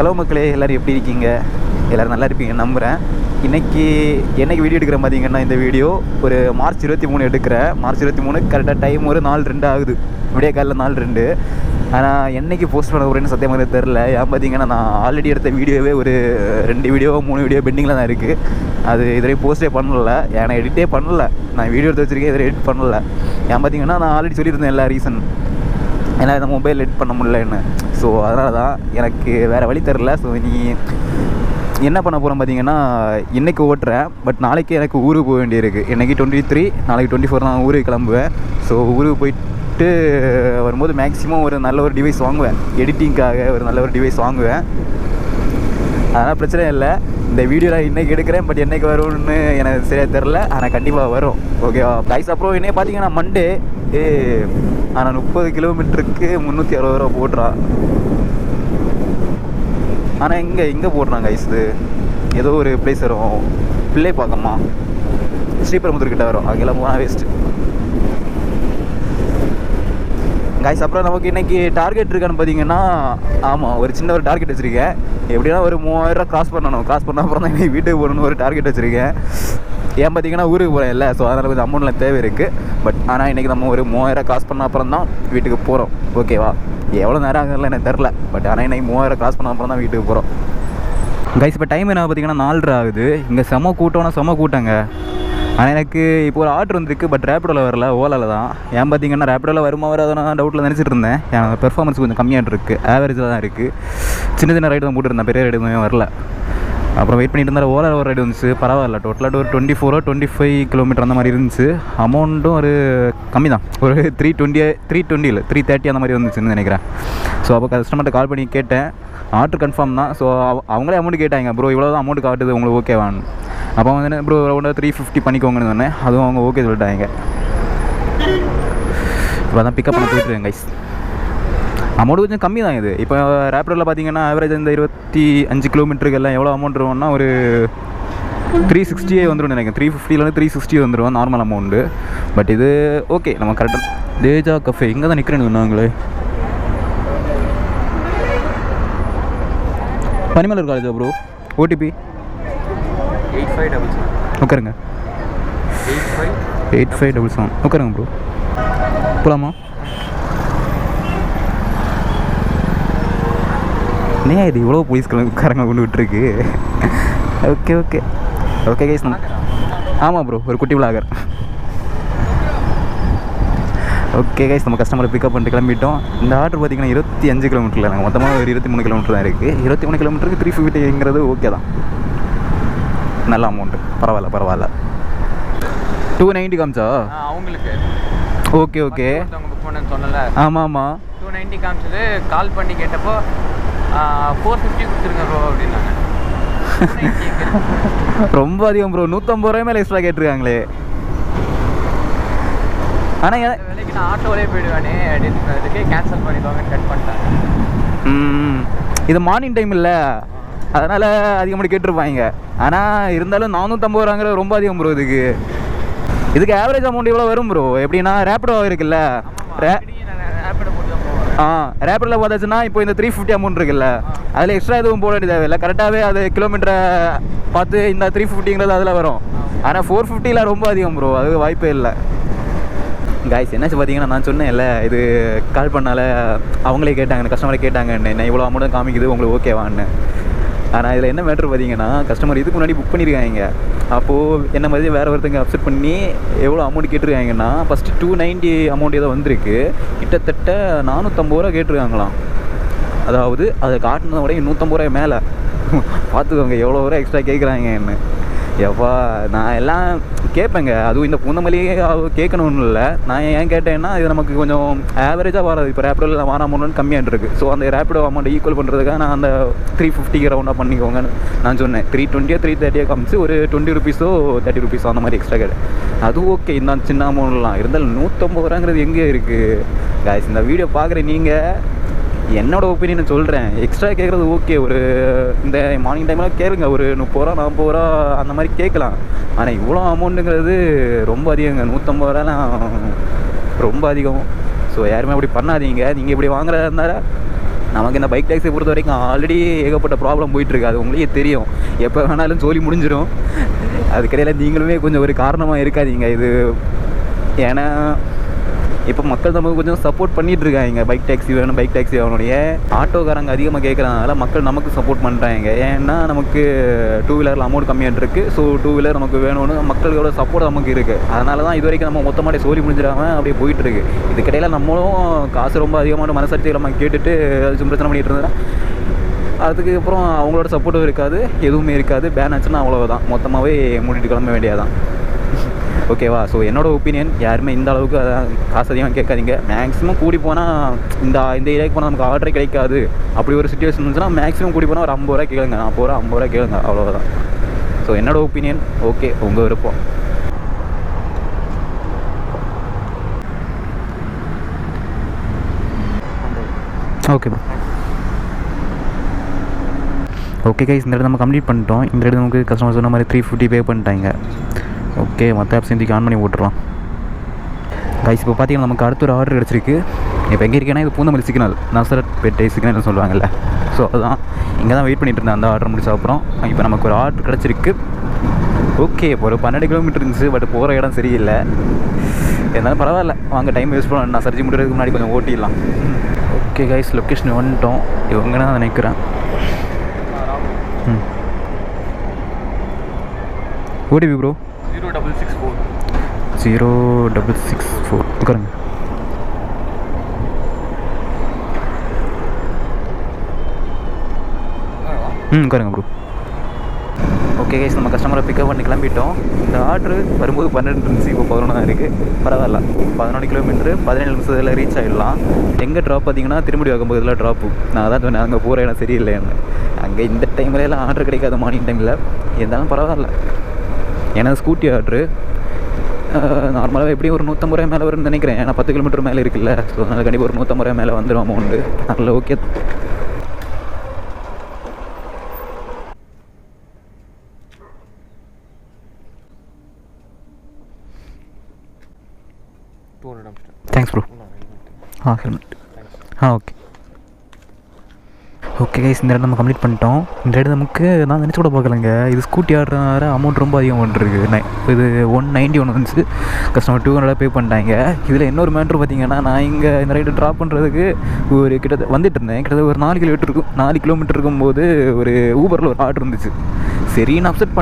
Hello மக்களே, எல்லோரும் எப்படி இருக்கீங்க? எல்லோரும் நல்லா இருப்பீங்க நம்புகிறேன். இன்றைக்கி வீடியோ எடுக்கிறேன் பார்த்தீங்கன்னா, இந்த வீடியோ ஒரு மார்ச் 23 எடுக்கிறேன். மார்ச் 23 கரெக்டாக டைம் ஒரு 4:02 ஆகுது, விடிய காலையில் 4:02. ஆனால் என்றைக்கு போஸ்ட் பண்ண போகிறேன்னு சத்தியமாக தெரில. ஏன் பார்த்தீங்கன்னா, நான் ஆல்ரெடி எடுத்த வீடியோவே ஒரு 2 வீடியோ 3 வீடியோ பெண்டிங்கில் தான் இருக்குது. அது இதுவரையும் போஸ்ட்டே பண்ணல, ஏன்னா எடிட்டே பண்ணல. நான் வீடியோ எடுத்து வச்சுருக்கேன், இதில் எடிட் பண்ணல. ஏன் பார்த்தீங்கன்னா, நான் ஆல்ரெடி சொல்லியிருந்தேன் எல்லா ரீசன், ஏன்னா இந்த மொபைல் எடிட் பண்ண முடியலன்னு. ஸோ அதனால தான் எனக்கு வேறு வழி தெரில. ஸோ நீ என்ன பண்ண போகிறோம் பார்த்தீங்கன்னா, இன்றைக்கி ஓட்டுறேன், பட் நாளைக்கு எனக்கு ஊருக்கு போக வேண்டியிருக்கு. இன்றைக்கி 23, நாளைக்கு 24 நான் ஊருக்கு கிளம்புவேன். ஸோ ஊருக்கு போயிட்டு வரும்போது மேக்ஸிமம் ஒரு நல்ல ஒரு டிவைஸ் வாங்குவேன், எடிட்டிங்காக ஒரு நல்ல ஒரு டிவைஸ் வாங்குவேன். அதனால் பிரச்சனை இல்லை. இந்த வீடியோவில் இன்றைக்கி எடுக்கிறேன், பட் என்றைக்கு வரும்னு எனக்கு சரியாக தெரில. ஆனால் கண்டிப்பாக வரும், ஓகேவா கைஸ்? அப்புறம் இன்னைக்கு பார்த்தீங்கன்னா மண்டே, ஆனால் 30 கிலோமீட்டருக்கு 360 ரூபா போடுறான். ஆனால் இங்கே போடுறான் கைஸ். இது ஏதோ ஒரு பிளேஸ் வரும், பிள்ளை பார்க்கம்மா, ஸ்ரீபெரும்புதூர்கிட்ட வரும். அங்கெல்லாம் போனால் வேஸ்ட்டு கைஸ். அப்புறம் நமக்கு இன்றைக்கி டார்கெட் இருக்கான்னு பார்த்தீங்கன்னா, ஆமாம், ஒரு சின்ன ஒரு டார்கெட் வச்சுருக்கேன். எப்படின்னா ஒரு 3000 கிராஸ் பண்ணணும். கிராஸ் பண்ண அப்புறம் தான் இன்றைக்கி வீட்டுக்கு போகணுன்னு ஒரு டார்கெட் வச்சுருக்கேன். ஏன் பார்த்தீங்கன்னா, ஊருக்கு போகிறேன் இல்லை, ஸோ அதனால் கொஞ்சம் அமௌண்ட்லாம் தேவை இருக்குது. பட் ஆனால் இன்றைக்கி நம்ம ஒரு 3000 கிராஸ் பண்ண அப்புறம் தான் வீட்டுக்கு போகிறோம், ஓகேவா? எவ்வளோ நேரம் ஆகுதுல எனக்கு தெரில, பட் ஆனால் இன்றைக்கி 3000 கிராஸ் பண்ண அப்புறம் தான் வீட்டுக்கு போகிறோம் கைஸ். இப்போ டைம் என்ன பார்த்தீங்கன்னா 4:30 ஆகுது. இங்கே செம்ம கூட்டங்க. ஆனால் எனக்கு இப்போ ஒரு ஆர்டர் வந்துருக்கு, பட் ரேப்பிடோவில் வரல, ஓலாவில் தான். ஏன் பார்த்தீங்கன்னா, ரேப்பிடோவில் வருமா வராத நான் டவுட்டில் நினச்சிட்டு இருந்தேன். என் பெர்ஃபார்மன்ஸ் கொஞ்சம் கம்மியாக இருக்குது, ஆவரேஜில் தான் இருக்குது. சின்ன ரைடு தான் போட்டுருந்தேன், பெரிய ரைடு எதுவுமே வரல. அப்புறம் வெயிட் பண்ணிட்டு இருந்தால் ஓலாவில் ஒரு ரைடு வந்துச்சு, பரவாயில்ல. டோட்டலாக ஒரு 24-25 கிலோமீட்டர் அந்த மாதிரி இருந்துச்சு. அமௌண்ட்டும் ஒரு கம்மி தான், ஒரு 320 இல்லை 330 அந்த மாதிரி வந்துச்சுன்னு நினைக்கிறேன். ஸோ அப்போ கஸ்டமர்கிட்ட கால் பண்ணி கேட்டேன், ஆர்டர் கன்ஃபார்ம் தான். ஸோ அவங்களே அமௌண்ட் கேட்டாங்க, ப்ரோ இவ்வளோ தான் அமௌண்ட் காட்டுது, உங்களுக்கு ஓகேவான்னு. அப்போ வந்து ப்ரோ ரவுண்டாக 350 பண்ணிக்கோங்கன்னு சொன்னேன். அதுவும் அவங்க ஓகே சொல்லிட்டாங்க. இப்போ தான் பிக்கப் பண்ண போயிட்டுருக்கேன் கைஸ். அமௌண்ட் கொஞ்சம் கம்மி தான் இது. இப்போ ரேப்பிடோவில் பார்த்தீங்கன்னா ஆவரேஜ் இந்த 25 கிலோமீட்டருக்கு எல்லாம் எவ்வளோ அமௌண்ட் வரும்னா ஒரு 360 வந்துடும் நினைக்கிறேன். 350 360 வந்துடும் நார்மல் அமௌண்ட்டு. பட் இது ஓகே, நம்ம கரெக்டாக. தேஜா கஃபே இங்கே தான் நிற்கிறேன்னு சொன்னாங்களே. பனிமலர் காலேஜா ப்ரோ? ஓடிபி 8577. உட்காருங்க. 8577 உட்காருங்க ப்ரோ. போகலாமா? ஏன் இது இவ்வளோ போலீஸ்காரங்க கொண்டு விட்டுருக்கு? Okay guys. ஆமாம் ப்ரோ, ஒரு குட்டி விளாகர். ஓகே கைஸ், நம்ம கஸ்டமரை பிக்கப் பண்ணிட்டு கிளம்பிட்டோம். இந்த ஆர்டர் பார்த்தீங்கன்னா 25 கிலோமீட்டரில் நாங்கள் மொத்தமாக ஒரு 23 கிலோமீட்டர் தான் இருக்குது. 23 கிலோமீட்டருக்கு 350ங்கிறது ஓகே தான், நல்ல அமௌண்ட்டு. பரவாயில்ல. 290 காமிச்சா அவங்களுக்கு? ஓகே புக் பண்ண சொன்னல. ஆமாம் 290 காமிச்சது. கால் பண்ணி கேட்டப்போ 450 கொடுத்துருங்க ப்ரோ அப்படின்னாங்க. ரொம்ப அதிகம் ப்ரோ, 150 ரூபாய் மேலே எக்ஸ்ட்ரா கேட்டிருக்காங்களே. ஆனால் வேலைக்கு நான் ஆட்டோவிலே போயிடுவானே அப்படின்னு அதுக்கே கேன்சல் பண்ணிக்கோங்கன்னு கட் பண்ணிட்டாங்க. இது மார்னிங் டைம் இல்லை, அதனால் அதிகமாக கேட்டிருப்பாங்க. ஆனால் இருந்தாலும் 450 ரூபாங்கிறது ரொம்ப அதிகம் ப்ரோ. இதுக்கு ஆவரேஜ் அமௌண்ட் எவ்வளோ வரும் ப்ரோ? எப்படின்னா ரேப்பிடோ இருக்குல்ல, ரேப்பிடில் பார்த்தாச்சுன்னா இப்போ இந்த 350 அமௌண்ட் இருக்குல்ல, அதில் எக்ஸ்ட்ரா எதுவும் போட வேண்டிய தேவையில்லை. கரெக்டாகவே அது கிலோமீட்டரை பார்த்து இந்த 350ங்கிறது அதில் வரும். ஆனால் 450 ரொம்ப அதிகம் ப்ரோ, அது வாய்ப்பே இல்லை கைஸ். என்னாச்சு பார்த்தீங்கன்னா, நான் சொன்னேன்ல, இது கால் பண்ணால அவங்களே கேட்டாங்க, இந்த கஸ்டமரை கேட்டாங்க என்ன இவ்வளோ அமௌண்ட் காமிக்குது, உங்களுக்கு ஓகேவான்னு. ஆனால் இதில் என்ன மேட்ரு பார்த்தீங்கன்னா, கஸ்டமர் இதுக்கு முன்னாடி புக் பண்ணியிருக்காங்க. அப்போது என்ன மாதிரி வேறு ஒருத்தங்க அப்செட் பண்ணி எவ்வளோ அமௌண்ட் கேட்டிருக்காங்கன்னா, ஃபஸ்ட்டு 290 அமௌண்ட் ஏதோ வந்திருக்கு. கிட்டத்தட்ட 450 ரூபா கேட்டிருக்காங்களாம். அதாவது அதை காட்டினதை விட 150 ரூபாய் மேலே. பார்த்துக்கோங்க எவ்வளோ ரூபா எக்ஸ்ட்ரா கேட்குறாங்கன்னு. எப்பா நான் எல்லாம் கேட்பேங்க, அதுவும் இந்த பூந்தமல்லியே கேட்கணும்னு இல்லை. நான் ஏன் கேட்டேன்னா, இது நமக்கு கொஞ்சம் ஆவரேஜாக வராது. இப்போ ரேப்பிடோவில் வார அமௌண்ட் கம்மியாக இருக்குது. ஸோ அந்த ரேப்பிடோ அமௌண்ட் ஈக்குவல் பண்ணுறதுக்காக நான் அந்த 350 ரவுண்டாக பண்ணிக்கோங்கன்னு நான் சொன்னேன். 320 330 காமிச்சு ஒரு 20 ருபீஸோ 30 ருபீஸோ அந்த மாதிரி எக்ஸ்ட்ரா கேட்டேன். அது ஓகே, இந்த சின்ன அமௌண்ட்லாம் இருந்தாலும் 150 ரூபாங்கிறது எங்கே இருக்குது கைஸ்? இந்த வீடியோ பார்க்குற நீங்கள் என்னோட ஒப்பீனியனை சொல்கிறேன். எக்ஸ்ட்ரா கேட்குறது ஓகே, ஒரு இந்த மார்னிங் டைமில் கேளுங்க, ஒரு 30 ரூபா 40 ரூபா அந்த மாதிரி கேட்கலாம். ஆனால் இவ்வளோ அமௌண்ட்டுங்கிறது ரொம்ப அதிகங்க. 150 ரூபாலாம் ரொம்ப அதிகம். ஸோ யாருமே அப்படி பண்ணாதீங்க. நீங்கள் இப்படி வாங்குறதா இருந்தால் நமக்கு இந்த பைக் டாக்ஸியை பொறுத்த வரைக்கும் ஆல்ரெடி ஏகப்பட்ட ப்ராப்ளம் போயிட்டுருக்கு. அது உங்களுக்கே தெரியும். எப்போ வேணாலும் ஜோலி முடிஞ்சிடும். அதுக்கிடையில் நீங்களுமே கொஞ்சம் ஒரு காரணமாக இருக்காதீங்க இது. ஏன்னா இப்போ மக்கள் நமக்கு கொஞ்சம் சப்போர்ட் பண்ணிகிட்டு இருக்காங்க. பைக் டாக்ஸி வேணும், பைக் டாக்ஸி வேணுடைய ஆட்டோக்காரங்க அதிகமாக கேட்குறதுனால மக்கள் நமக்கு சப்போர்ட் பண்ணுறாங்க. ஏன்னா நமக்கு டூ வீலரில் அமௌண்ட் கம்மியாக இருக்குது. ஸோ டூ வீலர் நமக்கு வேணும்னு மக்களோட சப்போர்ட் நமக்கு இருக்குது. அதனால தான் இது வரைக்கும் நம்ம மொத்தமாக சோலி முடிஞ்சிடாமல் அப்படியே போயிட்டுருக்கு. இதுக்கிடையில் நம்மளும் காசு ரொம்ப அதிகமான மனசாட்சி நம்ம கேட்டுட்டு ஏதாச்சும் பிரச்சனை பண்ணிகிட்டு இருந்தோன்னா அதுக்கு அப்புறம் அவங்களோட சப்போர்ட்டும் இருக்காது, எதுவுமே இருக்காது. பேன் ஆச்சுன்னா அவ்வளோதான், மொத்தமாகவே மூடிட்டு கிளம்ப வேண்டியதான். ஓகேவா? ஸோ என்னோடய ஒப்பீனியன், யாருமே இந்த அளவுக்கு அதான் காசு அதிகமாக கேட்காதீங்க. மேக்ஸிமம் கூடி போனால் இந்த ஏரியாவுக்கு போனால் நமக்கு ஆர்டரே கிடைக்காது அப்படி ஒரு சுச்சுவேஷன் இருந்துச்சுன்னா மேக்ஸிமம் கூடி போனால் ஒரு 50 ரூபா கேளுங்க, 40 ரூபா 50 ரூபா கேளுங்க, அவ்வளோதான். ஸோ என்னோடய ஒப்பீனியன். ஓகே, உங்கள் விருப்பம். Okay bro. ஓகே கைஸ், இந்த இடத்துல நம்ம கம்ப்ளீட் பண்ணிட்டோம். இந்த இடத்துல நமக்கு கஸ்டமர் சொன்ன மாதிரி 350 பே பண்ணிட்டாங்க. ஓகே, மற்ற ஆப்ஸ் இன்றைக்கி ஆன் பண்ணி போட்டுருலாம் கைஸ். இப்போ பார்த்தீங்கன்னா நமக்கு அடுத்த ஒரு ஆர்டர் கிடச்சிருக்கு. இப்போ எங்கே இருக்கேன்னா இது பூந்தமல்லி சிக்னல், நசரத்பேட்டை சிக்னல்னு சொல்லுவாங்கல்ல. ஸோ அதுதான் இங்கே தான் வெயிட் பண்ணிட்டு இருந்தேன் அந்த ஆர்டர் முடிச்ச அப்புறம். இப்போ நமக்கு ஒரு ஆர்டர் கிடச்சிருக்கு. ஓகே, இப்போ ஒரு 12 கிலோமீட்டர் இருந்துச்சு. பட் போகிற இடம் சரியில்லை. இருந்தாலும் பரவாயில்ல, வாங்க டைம் வேஸ்ட் பண்ண நான் சர்ஜி முடிகிறதுக்கு முன்னாடி கொஞ்சம் ஓட்டிடலாம். ஓகே கைஸ், லொக்கேஷன் வந்துட்டோம். இவங்க தான் நினைக்கிறேன். ஓடிவி ப்ரோ 0664 உட்காருங்க. உட்காருங்க ப்ரோ. ஓகே கைஸ், நம்ம கஸ்டமரை பிக்கப் பண்ணி கிளம்பிட்டோம். இந்த ஆர்டரு வரும்போது 12 இருந்துச்சு, இப்போ 11 தான் இருக்குது. பரவாயில்ல, 11 கிலோமீட்டரு 17 நிமிஷத்தில் ரீச் ஆகிடலாம். எங்கே ட்ராப் பார்த்தீங்கன்னா திரும்படி ஆகும்போதுலாம் ட்ராப்பு. நான் தான் சொன்னேன் அங்கே போகிற இடம் சரியில்லைன்னு. அங்கே இந்த டைம்லலாம் ஆர்டர் கிடைக்காத மார்னிங் டைமில். இருந்தாலும் பரவாயில்ல, ஏன்னா ஸ்கூட்டி ஆர்டரு நார்மலாக எப்படியும் ஒரு 150 ரூபாய் மேலே வரும்னு நினைக்கிறேன். ஏன்னா 10 கிலோமீட்டர் மேலே இருக்குல்ல. ஸோ அதனால் கண்டிப்பாக ஒரு 150 ரூபாய் மேலே வந்துடும் அமௌண்ட்டு. அதில் okay. Thanks bro. Helmet. Okay. Okay guys, இந்த இடம் நம்ம கம்ப்ளீட் பண்ணிட்டோம். இந்த இடம் நமக்கு நான் நினச்சி கூட பார்க்கலங்க. இது ஸ்கூட்டி ஆடுறதுனால அமௌண்ட் ரொம்ப அதிகம் பண்ணிருக்கு. இது 191 வந்துச்சு. கஸ்டமர் 200 பே பண்ணிட்டாங்க. இதில் இன்னொரு மேட்ரு பார்த்தீங்கன்னா, நான் இங்கே இந்த ரைடு ட்ராப் பண்ணுறதுக்கு ஒரு வந்துட்டு இருந்தேன். கிட்டத்தட்ட ஒரு 4 கிலோமீட்டர் இருக்கும்போது ஒரு ஊபரில் ஒரு ஆர்டர் இருந்துச்சு. சரி, நான் அப்செட்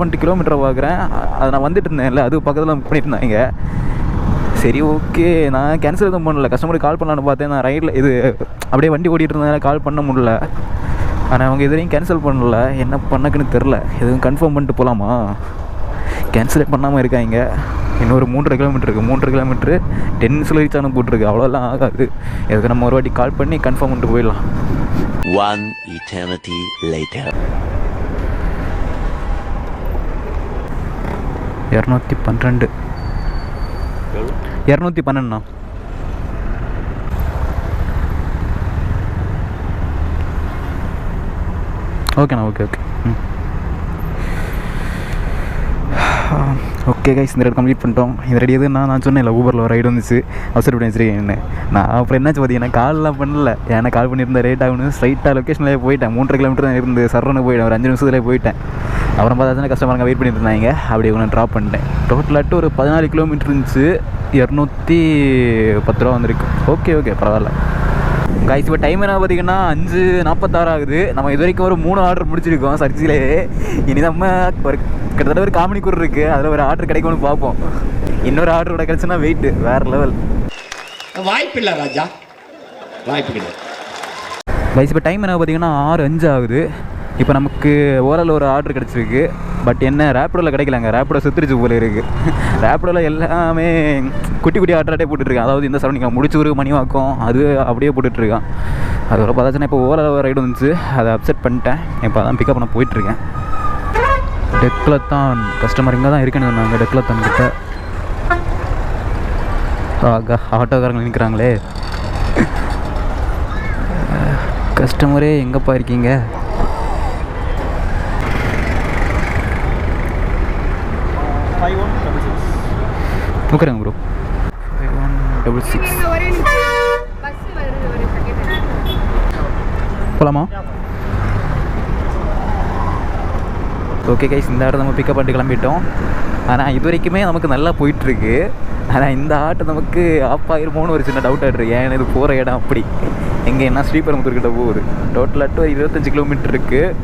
பண்ணிட்டு கிலோமீட்டரை பார்க்குறேன். அதை நான் வந்துட்டு இருந்தேன்ல, அது பக்கத்தில் பண்ணிட்டு இருந்தாங்க. சரி, ஓகே, நான் கேன்சல் எதுவும் பண்ணல. கஸ்டமருக்கு கால் பண்ணலான்னு பார்த்தேன். நான் ரைட்டில் இது அப்படியே வண்டி ஓட்டிகிட்டு இருந்தேன், கால் பண்ண முடியல. ஆனால் அவங்க எதுலையும் கேன்சல் பண்ணல. என்ன பண்ணக்குன்னு தெரில. எதுவும் கன்ஃபார்ம் பண்ணிட்டு போகலாமா? கேன்சலே பண்ணாமல் இருக்காங்க. இன்னொரு 3.5 கிலோமீட்டர் இருக்குது. 3.5 கிலோமீட்டரு 10 நிமிஷம் ரீச் ஆன போட்டிருக்கு. அவ்வளோலாம் ஆகாது. எதுக்கு நம்ம ஒரு வாட்டி கால் பண்ணி கன்ஃபார்ம் பண்ணிட்டு போயிடலாம். 1 eternity later. 212 212ண்ணா. ஓகேண்ணா. ஓகே. ஓகே கைஸ், இந்த ரைடு கம்ப்ளீட் பண்ணிட்டோம். இந்த ரைடு எதுன்னா நான் சொன்னேன் இல்லை, ஊபரில் ஒரு ரைடு வந்துச்சு. அவசரம் பண்ணி வச்சுருக்கேன். நான் அப்புறம் என்னாச்சு பார்த்தீங்கன்னா, கால்லாம் பண்ணல. ஏன்னா கால் பண்ணியிருந்தேன் ரேட் ஆகணும். ஸ்ட்ரைட்டாக லொக்கேஷன்லேயே போயிட்டேன். 3.5 கிலோமீட்டர் தான் இருந்து சரன்னு போயிட்டேன். ஒரு 5 நிமிஷத்துலேயே போயிட்டேன். அப்புறம் பார்த்தாச்சுன்னா கஸ்டமருங்க வெயிட் பண்ணிட்டு இருந்தாங்க. அப்படியே ஒன்று ட்ராப் பண்ணிட்டேன். டோட்டலாட்டு ஒரு 14 கிலோமீட்டர் இருந்துச்சு. 210 ரூபா வந்திருக்கு. ஓகே, பரவாயில்ல கைஸ். இப்போ டைம் என்ன பார்த்தீங்கன்னா 5:46 ஆகுது. நம்ம இது வரைக்கும் ஒரு 3 ஆர்டர் முடிச்சிருக்கோம் சர்ச்சிலே. இனி நம்ம ஒரு கிட்டத்தட்ட ஒரு காமெடி கூட இருக்குது. அதில் ஒரு ஆர்டர் கிடைக்கும்னு பார்ப்போம். இன்னொரு ஆர்டர் கூட கிடச்சுன்னா வெயிட் வேறு லெவல். வாய்ப்பில்லை ராஜா, வாய்ப்பு கிடையாது கைஸ். இப்போ டைம் என்ன பார்த்தீங்கன்னா 6:05 ஆகுது. இப்போ நமக்கு ஓரளவு ஒரு ஆர்டர் கிடச்சிருக்கு. பட் என்ன, ரேப்பிடோவில் கிடைக்கலங்க. ரேப்பிடோ செத்துருச்சு போல இருக்குது. ரேப்பிடோவில் எல்லாமே குட்டி ஆர்டராட்டே போட்டுட்ருக்கான். அதாவது இந்த சரௌண்டிங் முடிச்சூர் மணிவாக்கம் அது அப்படியே போட்டுட்ருக்கான். அதோட பார்த்தாச்சுன்னா இப்போ ஓரளவு ரைடு வந்துச்சு. அதை அப்செட் பண்ணிட்டேன். இப்போ அதான் பிக்கப் பண்ண போயிட்டுருக்கேன். டெக்லத்தான் கஸ்டமர் இங்கே தான் இருக்குன்னு சொன்னாங்க. டெக்லத்தான் கிட்ட ஆட்டோக்காரங்க நிற்கிறாங்களே. கஸ்டமரே எங்கேப்பா இருக்கீங்க? ஓகேங்க ப்ரோ. 5166. போகலாமா? ஓகே கைஸ், இந்த ஆட்டை நம்ம பிக்கப் பண்ணிட்டு கிளம்பிட்டோம். ஆனால் இது வரைக்குமே நமக்கு நல்லா போயிட்டுருக்கு. ஆனால் இந்த ஆட்டை நமக்கு ஆஃப் ஆகிருமோன்னு ஒரு சின்ன டவுட் ஆகிட்டுருக்கு. ஏன்னா இது போகிற இடம் அப்படி எங்கே என்ன ஸ்ரீபெரும்புதூர்கிட்ட போகுது. டோட்டலாட்டு ஒரு 25 கிலோமீட்டர் இருக்குது.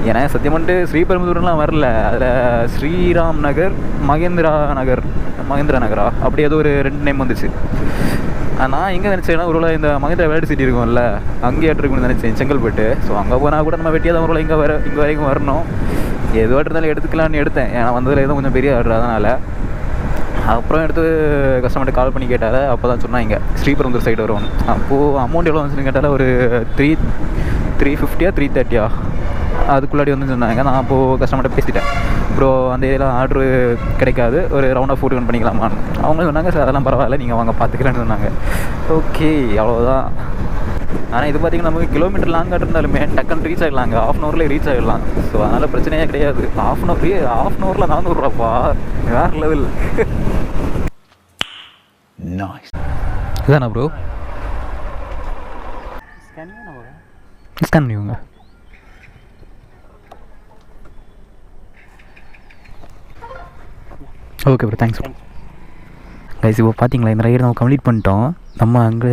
ஏன்னா சத்தியமாட்டு ஸ்ரீபெரும்புதூர்லாம் வரல. அதில் ஸ்ரீராம் நகர், மகேந்திரா நகரா அப்படி ஏதோ ஒரு 2 நேம் வந்துச்சு. நான் எங்கே நினச்சேன்னா ஒரு இந்த மகேந்திரா வேர்ல்டு சிட்டி இருக்கும்ல, அங்கேயே இருக்குன்னு நினச்சேன், செங்கல்பட்டு. ஸோ அங்கே போனால் கூட நம்ம வெட்டியாக தான் ஒரு இங்கே வரைக்கும் வரணும். எது இருந்தாலும் எடுத்துக்கலான்னு எடுத்தேன். ஏன்னா வந்ததில் எதுவும் கொஞ்சம் பெரிய ஆர்டர், அதனால். அப்புறம் எடுத்து கஸ்டமர்கிட்ட கால் பண்ணி கேட்டால் அப்போ தான் சொன்னாங்க ஸ்ரீபெரும்புதூர் சைடு வரும். அப்போது அமௌண்ட் எவ்வளோ வந்துச்சுன்னு கேட்டால் ஒரு 350 330 அதுக்குள்ளாடி வந்து சொன்னாங்க. நான் அப்போது கஸ்டமர்கிட்ட பேசிட்டேன், ப்ரோ அந்த இதெல்லாம் ஆர்டரு கிடைக்காது, ஒரு ரவுண்ட் ஆஃப் 41 பண்ணிக்கலாமான்னு. அவங்களும் சொன்னாங்க சார் அதெல்லாம் பரவாயில்ல, நீங்கள் வாங்க பார்த்துக்கலான்னு சொன்னாங்க. ஓகே, அவ்வளோதான். ஆனால் இது பார்த்திங்கன்னா நமக்கு கிலோமீட்டர் லாங்காக இருந்தாலுமே டக்குன்னு ரீச் ஆகிடலாங்க, ½ ரீச் ஆகிடலாம். ஸோ அதனால் பிரச்சனையே கிடையாது. ½ ஹவரில் 400 ரூபாப்பா, வேறு லெவல். இதுதானா ப்ரோ? ஸ்கேன் பண்ணிக்கோங்க. Okay bro, thanks bro. Guys இப்போ பார்த்தீங்களா, இந்த ரைடு நம்ம கம்ப்ளீட் பண்ணிட்டோம். நம்ம அங்கே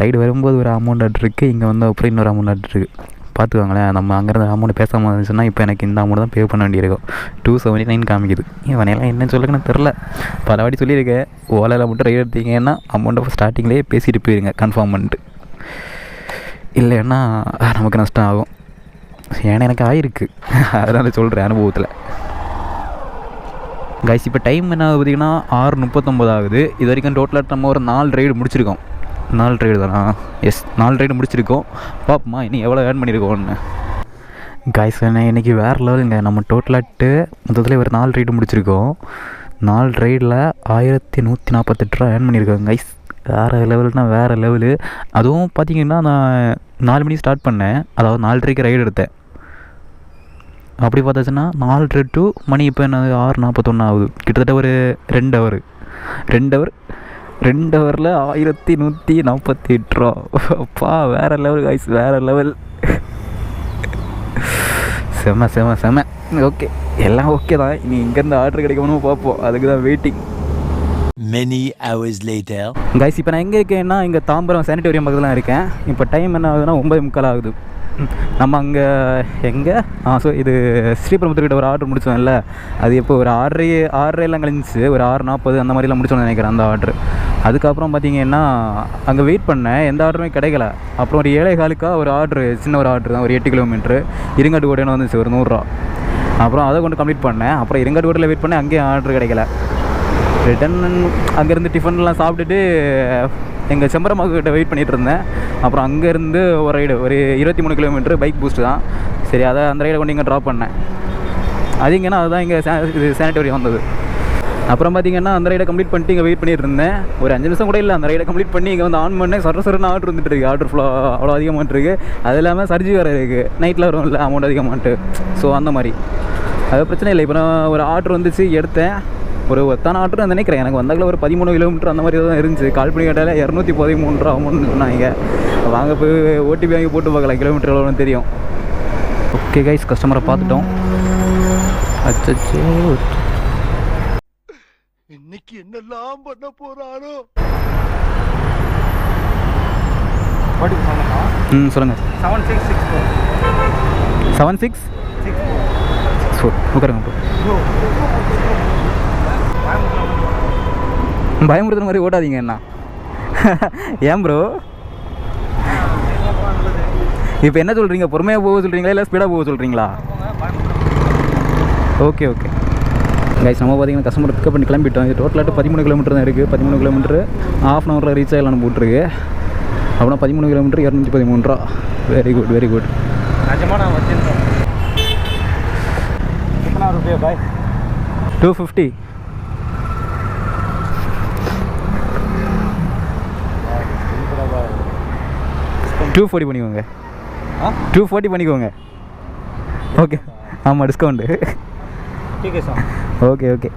ரைடு வரும்போது ஒரு அமௌண்ட் ஆர்டர் இருக்குது, இங்கே வந்து அப்புறம் இன்னொரு அமௌண்ட் ஆர்டர் இருக்குது. பார்த்துக்கோங்களேன், நம்ம அங்கேருந்து அமௌண்ட் பேசாமல் இருந்துச்சுன்னா இப்போ எனக்கு இந்த அமௌண்ட் தான் பே பண்ண வேண்டியிருக்கும். 279 காமிக்குது. இவனையெல்லாம் என்ன சொல்லுங்கன்னு தெரில. பல வாட்டி சொல்லியிருக்கேன், ஓலாவில் மட்டும் ரைடு எடுத்தீங்கன்னா அமௌண்ட்டை ஸ்டார்டிங்லேயே பேசிட்டு போயிருங்க கன்ஃபார்ம் பண்ணிட்டு, இல்லைன்னா நமக்கு நஷ்டம் ஆகும். ஏன்னா எனக்கு ஆகிருக்கு, அதனால் சொல்கிறேன் அனுபவத்தில். கைஸ் இப்போ டைம் என்ன ஆகுது பார்த்திங்கன்னா 6:39 ஆகுது. இது வரைக்கும் டோட்டலாக நம்ம ஒரு 4 ரைடு முடிச்சிருக்கோம். 4 ரைடு தானா? எஸ், 4 ரைடு முடிச்சிருக்கோம். பாப்போமா இனி எவ்வளோ ஏர்ன் பண்ணியிருக்கோன்னு. கைஸ் இன்றைக்கி வேறு லெவலுங்க. நம்ம டோட்டலாட்டு மொத்தத்தில் ஒரு 4 ரைடு முடிச்சிருக்கோம். 4 ரைடில் 1148 ரூபா ஏர்ன் பண்ணியிருக்கோம் கைஸ். வேறு லெவல்னால் வேறு லெவலு. அதுவும் பார்த்திங்கன்னா நான் 4 மணிக்கு ஸ்டார்ட் பண்ணேன், அதாவது 4:30க்கு ரைடு எடுத்தேன். அப்படி பார்த்தாச்சுன்னா 4 to மணி இப்போ என்ன 6:41 ஆகுது. கிட்டத்தட்ட ஒரு 2 ஹவர் 2 ஹவரில் 1148 ரூபா. அப்பா வேறு லெவல் கைஸ், வேறு லெவல். செம. ஓகே, எல்லாம் ஓகே தான். இனி இங்கேருந்து ஆர்டர் கிடைக்கணும் பார்ப்போம், அதுக்கு தான் waiting. Many hours later. Guys இப்போ நான் எங்கே இருக்கேன்னா இங்கே தாம்பரம் சானிட்டோரியம் பக்கத்தில் இருக்கேன். இப்போ டைம் என்ன ஆகுதுன்னா 9:45 ஆகுது. நம்ம அங்கே எங்கே ஸோ இது ஸ்ரீபெரும்புதூர்கிட்ட ஒரு ஆர்டர் முடித்தோம்ல, அது இப்போ ஒரு 6:30 கழிஞ்சிச்சு, ஒரு 6:40 அந்த மாதிரிலாம் முடிச்சோன்னு நினைக்கிறேன் அந்த ஆர்டர். அதுக்கப்புறம் பார்த்திங்கன்னா அங்கே வெயிட் பண்ணேன், எந்த ஆர்டருமே கிடைக்கல. அப்புறம் ஒரு 7:15 ஒரு ஆர்டரு, சின்ன ஒரு ஆர்டர் தான், ஒரு 8 கிலோமீட்ரு இருங்காட்டுக்கோட்டைன்னு வந்துச்சு, ஒரு 100 ரூபா. அப்புறம் அதை கொண்டு கம்ப்ளீட் பண்ணேன். அப்புறம் இருங்காட்டுக்கோட்டையில் வெயிட் பண்ணேன், அங்கேயும் ஆர்டர் கிடைக்கல. ரிட்டன் அங்கேருந்து டிஃபன்லாம் சாப்பிட்டுட்டு எங்கள் செம்பரமாக்கிட்ட வெயிட் பண்ணிகிட்டு இருந்தேன். அப்புறம் அங்கேருந்து ஒரு ரைடு ஒரு 23 கிலோமீட்டர் பைக் பூஸ்ட்டு தான். சரி, அதை அந்த ரைடை கொண்டு இங்கே ட்ராப் பண்ணேன். அது இங்கேனா அதுதான் இங்கே இது சானிட்டோரியம் வந்தது. அப்புறம் பார்த்திங்கன்னா அந்த ரைடை கம்ப்ளீட் பண்ணிட்டு இங்கே வெயிட் பண்ணிட்டு இருந்தேன். ஒரு 5 நிமிஷம் கூட இல்லை, அந்த ரைடை கம்ப்ளீட் பண்ணி இங்கே வந்து ஆன் பண்ணேன். சரசரன்னு ஆர்டர் வந்துட்டு இருக்குது. ஆர்டர் ஃப்ளோ அவ்வளோ அதிகமாகிட்டு இருக்குது. அது இல்லாமல் சர்ஜி வேறு இருக்குது, நைட்டில் வரும் இல்லை அமௌண்ட் அதிகமாகிட்டு. ஸோ அந்த மாதிரி அது பிரச்சனை இல்லை. இப்போ நான் ஒரு ஆர்டர் வந்துச்சு, எடுத்தேன். ஒரு ஒத்தான ஆர்டர் நினைக்கிறேன். எனக்கு வந்தாக்கில் ஒரு 13 கிலோமீட்டர் அந்த மாதிரி தான் இருந்துச்சு. கால் பண்ணி கேட்டால் 213 ரூபா அமௌண்ட் சொன்னாங்க. வாங்க போய் ஓடிபி வாங்கி போட்டு பார்க்கலாம், கிலோமீட்டர் எவ்வளோன்னு தெரியும். ஓகே கைஸ், கஸ்டமரை பார்த்துட்டோம். அச்சோ, இன்னைக்கு என்னெல்லாம் பண்ண போறாரோ. சொல்லுங்கள். 7664 உட்காருங்க ப்ரோ. பயமுறுத்துற மாதிரி ஓட்டாதீங்க என்ன. ஏன் ப்ரோ இப்போ என்ன சொல்கிறீங்க? பொறுமையாக போக சொல்கிறீங்களா இல்லை ஸ்பீடாக போக சொல்கிறீங்களா? ஓகே கைஸ், நம்ம பார்த்தீங்கன்னா கஸ்டமர் பிக்கப் பண்ணி கிளம்பிட்டோம். இது டோட்டலாக 13 கிலோமீட்டர் தான் இருக்குது. 13 கிலோமீட்டர் ½ ஹவரில் ரீச் ஆகலான்னு போட்டிருக்கு. அப்புறம் 13 கிலோமீட்டர் 213 ரூபா. Very good. நிஜமாக நான் வச்சுருக்கேன். 250. $240 பண்ணிக்கோங்க. 240 பண்ணிக்கோங்க. ஓகே, ஆமாம் discount. Okay okay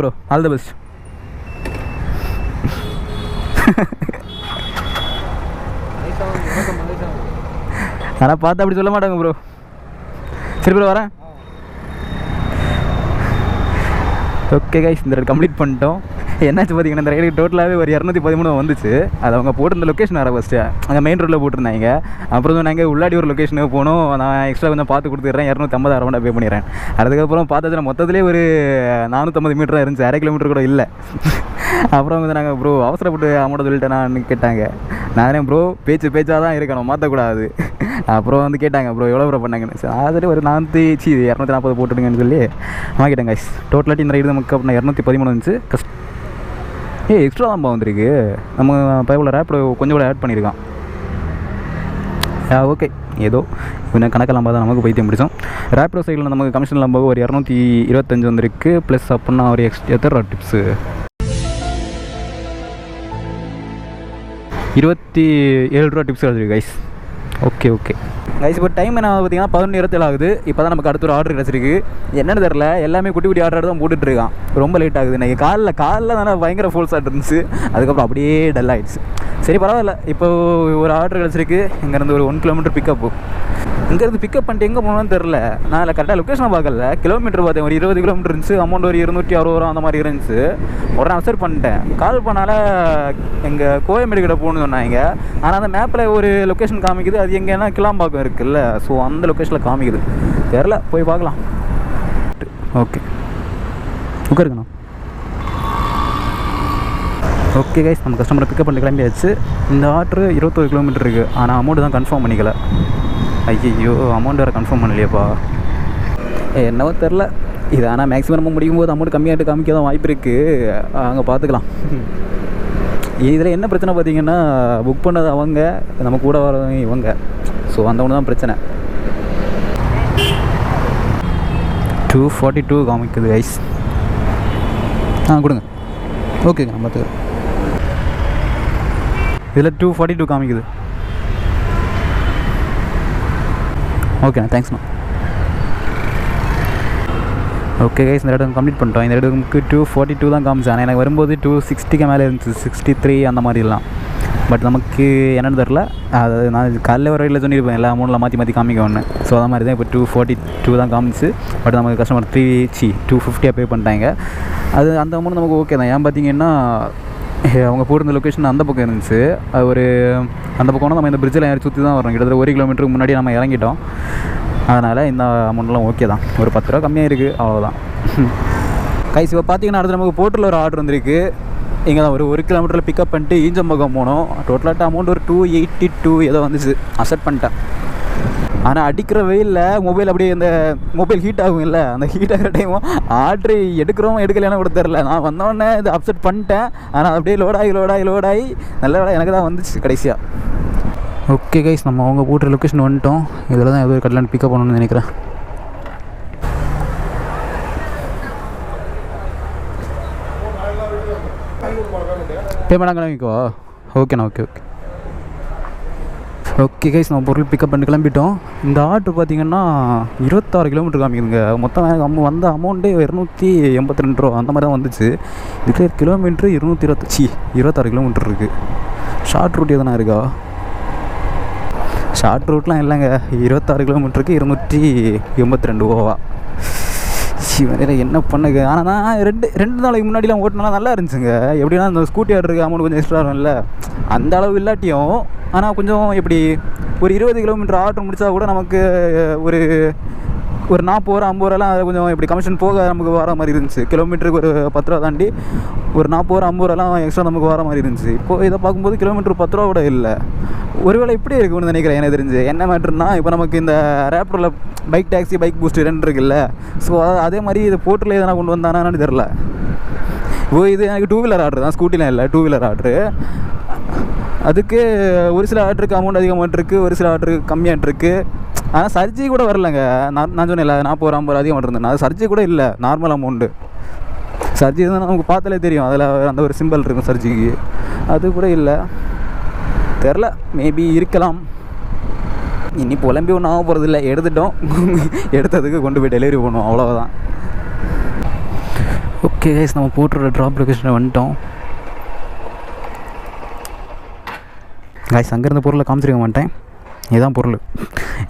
bro, all the best. ஆனால் பார்த்து அப்படி சொல்ல மாட்டாங்க ப்ரோ. சரி ப்ரோ வரேன். ஓகே கைஸ், இந்த ரைடு கம்ப்ளீட் பண்ணிட்டோம். என்னாச்சு பார்த்தீங்கன்னா இந்த ரைடு டோட்டலாகவே ஒரு 213 வந்துச்சு. அது அவங்க போட்டிருந்த லொக்கேஷன் வர ஃபஸ்ட்டு அங்கே மெயின் ரோட்டில் போட்டிருந்தாங்க. அப்புறம் நாங்கள் உள்ளாடி ஒரு லொக்கேஷனுக்கு போனோம். நான் எக்ஸ்ட்ரா கொஞ்சம் பார்த்து கொடுத்துட்றேன், 250 அரௌண்டா பே பண்ணிடுறேன். அதுக்கப்புறம் பார்த்ததுல மொத்தத்துலேயே ஒரு 450 மீட்டராக இருந்துச்சு, 1/2 கிலோமீட்டர் கூட இல்லை. அப்புறம் வந்து நாங்கள் ப்ரோ அவசரப்பட்டு அமௌண்ட்டை சொல்லிட்டேனான்னு கேட்டாங்க. நானே ப்ரோ பேச்சாக தான் இருக்கணும், மாற்றக்கூடாது. அப்புறம் வந்து கேட்டாங்க ப்ரோ எவ்வளோ ப்ரோ பண்ணாங்கன்னு. சரி ஒரு 240 போட்டுடுங்கன்னு சொல்லி வாங்கிட்டேன் கைஸ். டோட்டலாட்டி இந்த ரைடு நமக்கு அப்படின்னா 213 வந்துச்சு. எக்ஸ்ட்ரா தான் வந்திருக்கு. நம்ம பைபிள் ரேப்பில் கொஞ்சம் கூட ஆட் பண்ணியிருக்கான். ஓகே, ஏதோ இன்னும் கணக்கெல்லாம் பார்த்தா நமக்கு பைத்தியம் பிடிச்சோம். ரேப்பிடோ சைடில் நமக்கு கமிஷன் நம்ப ஒரு 225 வந்திருக்கு. ப்ளஸ் அப்படின்னா ஒரு எத்தனை டிப்ஸு 27 ரூபா டிப்ஸ் கிடச்சிருக்கு கைஸ். ஓகே கைஸ், இப்போ டைம் என்ன பார்த்தீங்கன்னா 11:27 ஆகுது. இப்போ தான் நமக்கு அடுத்த ஒரு ஆர்டர் கிடச்சிருக்கு. என்னென்னு தெரில, எல்லாமே குட்டி குட்டி ஆர்டர் தான் போட்டுட்ருக்கான். ரொம்ப லேட் ஆகுது. இன்றைக்கி காலைல தானே பயங்கர ஃபோல்ஸ் ஆகிட்டு இருந்துச்சு. அதுக்கப்புறம் அப்படியே டல் ஆகிடுச்சு. சரி பரவாயில்ல, இப்போது ஒரு ஆர்டர் கிடச்சிருக்கு. இங்கேருந்து ஒரு 1 கிலோமீட்டர் பிக்கப்பு. இங்கேருந்து பிக்கப் பண்ணிட்டு எங்கே போகணும்னு தெரில. நான் இல்லை கரெக்டாக லொக்கேஷனை பார்க்கல, கிலோமீட்டர் பார்த்தேன். ஒரு 20 கிலோமீட்டர் இருந்துச்சு. அமௌண்ட் ஒரு 260 ரூபா அந்த மாதிரி இருந்துச்சு. உடனே அப்சர்ட் பண்ணிட்டேன். கால் பண்ணால எங்கள் கோயம்பேடு கிட்ட போகணுன்னு சொன்னாங்க. ஆனால் அந்த மேப்பில் ஒரு லொக்கேஷன் காமிக்குது. அது எங்கேன்னா கிளாம்பாக்கம் இருக்குல்ல, ஸோ அந்த லொக்கேஷனில் காமிக்குது. தெரில, போய் பார்க்கலாம். ஓகே உட்காருங்கண்ணா. ஓகே கைஸ், நம்ம கஸ்டமரை பிக்கப் பண்ணி கிளம்பியாச்சு. இந்த ஆர்டர் 21 கிலோமீட்டர் இருக்குது. ஆனால் அமௌண்ட் தான் கன்ஃபார்ம் பண்ணிக்கல. ஐயோ, அமௌண்ட் வேறு கன்ஃபார்ம் பண்ணலையேப்பா. என்னவோ தெரில. இது ஆனால் மேக்ஸிமம் நம்ம முடிக்கும் போது அமௌண்ட் கம்மியாகிட்டு காமிக்க தான் வாய்ப்பு இருக்குது. அங்கே பார்த்துக்கலாம். இதில் என்ன பிரச்சனை பார்த்தீங்கன்னா, புக் பண்ணது அவங்க, நம்ம கூட வரவங்க இவங்க. ஸோ அந்த ஒன்று தான் பிரச்சனை. 242 காமிக்குது கைஸ். கொடுங்க. ஓகேங்க, நான் பார்த்துக்கிறேன். இதில் 242 காமிக்குது. ஓகேண்ணா, தேங்க்ஸ்ண்ணா. ஓகே கைஸ், இந்த இடம் கம்ப்ளீட் பண்ணிட்டோம். இந்த இடத்துக்கு 242 தான் காமிச்சு. ஆனால் எனக்கு வரும்போது 260க்கு மேலே இருந்துச்சு, 63 அந்த மாதிரிலாம். பட் நமக்கு என்னென்னு தெரில. அது நான் காலையில் ஒரு வரையில் சொல்லியிருப்பேன், எல்லா அமௌண்ட்டில் மாற்றி காமிக்க ஒன்று. ஸோ அது மாதிரி தான் இப்போ 242 தான் காமிச்சு. பட் நமக்கு கஸ்டமர் 250 பே பண்ணிட்டாங்க. அது அந்த அமௌண்ட் நமக்கு ஓகே தான். ஏன் பார்த்தீங்கன்னா, அவங்க போட்டிருந்த லொக்கேஷன் அந்த பக்கம் இருந்துச்சு. அது ஒரு அந்த பக்கம்னா நம்ம இந்த பிரிட்ஜில் ஏறி சுற்றி தான் வரோம். கிட்டத்தட்ட 1 கிலோமீட்டருக்கு முன்னாடி நம்ம இறங்கிட்டோம். அதனால் இந்த அமௌண்ட்லாம் ஓகே தான். ஒரு 10 ரூபா கம்மியாக இருக்குது, அவ்வளோதான். கைஸ், இப்போ பார்த்தீங்கன்னா அடுத்து நமக்கு போர்ட்டில் ஒரு ஆர்டர் வந்திருக்கு. இங்கே தான் ஒரு 1 கிலோமீட்டரில் பிக்கப் பண்ணிட்டு ஈஞ்சம்பக்கம் போனோம். டோட்டலாக அமௌண்ட் ஒரு 282 ஏதோ வந்துச்சு. அசெப்ட் பண்ணிட்டேன். ஆனால் அடிக்கிற வெயிலில் மொபைல் அப்படியே இந்த மொபைல் ஹீட் ஆகும் இல்லை, அந்த ஹீட் ஆகிற டைமும் ஆர்டர் எடுக்கிறோம் எடுக்கலைன்னா கூட தெரில. நான் வந்தோடனே இது அப்செட் பண்ணிட்டேன். ஆனால் அப்படியே லோடாகி நல்ல வேலை எனக்கு தான் வந்துச்சு கடைசியாக. ஓகே கைஸ், நம்ம அவங்க போட்டுற லொக்கேஷன் வந்துட்டோம். இதில் தான் ஏதோ ஒரு கட்லாண்ட் பிக்கப் பண்ணணும்னு நினைக்கிறேன். பேமெண்ட் கிளம்பிக்கோ. ஓகேண்ணா, ஓகே கைஸ், நம்ம பொருள் பிக்கப் பண்ணி கிளம்பிட்டோம். இந்த ஆர்டர் பார்த்திங்கன்னா 26 கிலோமீட்டர் காமிக்குதுங்க. மொத்தம் வந்த அமௌண்ட்டு 282 ரூபா அந்த மாதிரி தான் வந்துச்சு. இதுக்கு கிலோமீட்ரு 26 கிலோமீட்டர் இருக்குது. ஷார்ட் ரூட் எதனா இருக்கா? ஷார்ட் ரூட்லாம் இல்லைங்க. 26 கிலோமீட்டருக்கு 282 ரூபா. வேறு என்ன பண்ணுங்க. ஆனால் நான் ரெண்டு நாளைக்கு முன்னாடிலாம் ஓட்டினாலாம் நல்லா இருந்துச்சுங்க. எப்படின்னா அந்த ஸ்கூட்டி ஆர்டருக்கு அமௌண்ட் கொஞ்சம் எக்ஸ்ட்ரா வரும்ல, அந்த அளவு இல்லாட்டியும். ஆனால் கொஞ்சம் எப்படி ஒரு 20 கிலோமீட்டர் ஆர்டர் முடித்தா கூட நமக்கு ஒரு 40 ரூபா 50 ரூபாலாம் கொஞ்சம் இப்படி கமிஷன் போக நமக்கு வர மாதிரி இருந்துச்சு. கிலோமீட்டருக்கு ஒரு 10 ரூபா தாண்டி ஒரு 40 ரூபா 50 ரூபாலாம் எக்ஸ்ட்ரா நமக்கு வர மாதிரி இருந்துச்சு. இப்போது இதை பார்க்கும்போது கிலோமீட்டர் 10 ரூபா கூட இல்லை. ஒருவேளை இப்படி இருக்குன்னு நினைக்கிறேன். எனக்கு தெரிஞ்சு என்ன மேட்டர்னா, இப்போ நமக்கு இந்த ரேப்டோவில் பைக் டாக்ஸி பைக் பூஸ்ட் 2 இருக்குல்ல, ஸோ அதே மாதிரி இது போர்ட்டில் எதனா கொண்டு வந்தானான்னு தெரில. இது எனக்கு 2 வீலர் ஆர்டர் தான், ஸ்கூட்டிலாம் இல்லை, 2 வீலர் ஆர்டரு. அதுக்கு ஒரு சில ஆர்டருக்கு அமௌண்ட் அதிகமாக இருக்குது, ஒரு சில ஆர்டருக்கு கம்மியாக இருக்குது. ஆனால் சர்ஜரி கூட வரலைங்க. நான் சொன்னேன் 40 ரூபா 50 அதிகமாக இருந்தேன். அது சர்ஜரி கூட இல்லை, நார்மல் அமௌண்ட்டு. சர்ஜரி தான் நமக்கு பார்த்தாலே தெரியும், அதில் அந்த ஒரு சிம்பிள் இருக்கும் சர்ஜரிக்கு. அது கூட இல்லை, தெரில. மேபி இருக்கலாம். இனி புலம்பி ஒன்றும் ஆக போகிறது இல்லை. எடுத்துட்டோம், எடுத்ததுக்கு கொண்டு போய் டெலிவரி பண்ணுவோம், அவ்வளோதான். ஓகே கைஸ், நம்ம போட்டுற ட்ராப் லொக்கேஷனை வந்துட்டோம். காய்ஸ் அங்கேருந்த பொருளை காமிச்சிருக்க மாட்டேன். இதுதான் பொருள்,